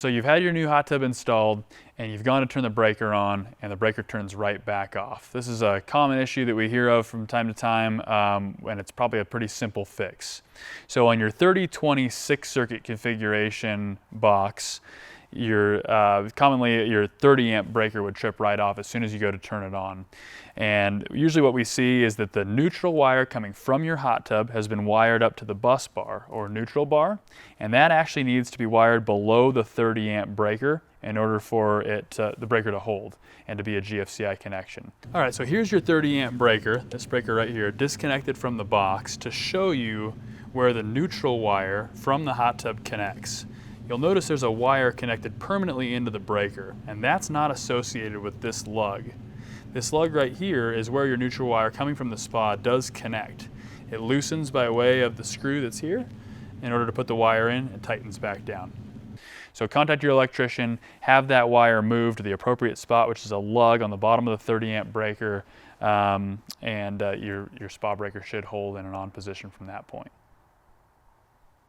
So you've had your new hot tub installed and you've gone to turn the breaker on and the breaker turns right back off. This is a common issue that we hear of from time to time, and it's probably a pretty simple fix. So on your 3020 6-circuit configuration box, commonly your 30 amp breaker would trip right off as soon as you go to turn it on. And usually what we see is that the neutral wire coming from your hot tub has been wired up to the bus bar or neutral bar, and that actually needs to be wired below the 30 amp breaker in order for the breaker to hold and to be a GFCI connection. All right, so here's your 30 amp breaker, this breaker right here, disconnected from the box to show you where the neutral wire from the hot tub connects. You'll notice there's a wire connected permanently into the breaker, and that's not associated with this lug. This lug right here is where your neutral wire coming from the spa does connect. It loosens by way of the screw that's here. In order to put the wire in, it tightens back down. So contact your electrician, have that wire moved to the appropriate spot, which is a lug on the bottom of the 30 amp breaker, and your spa breaker should hold in an on position from that point.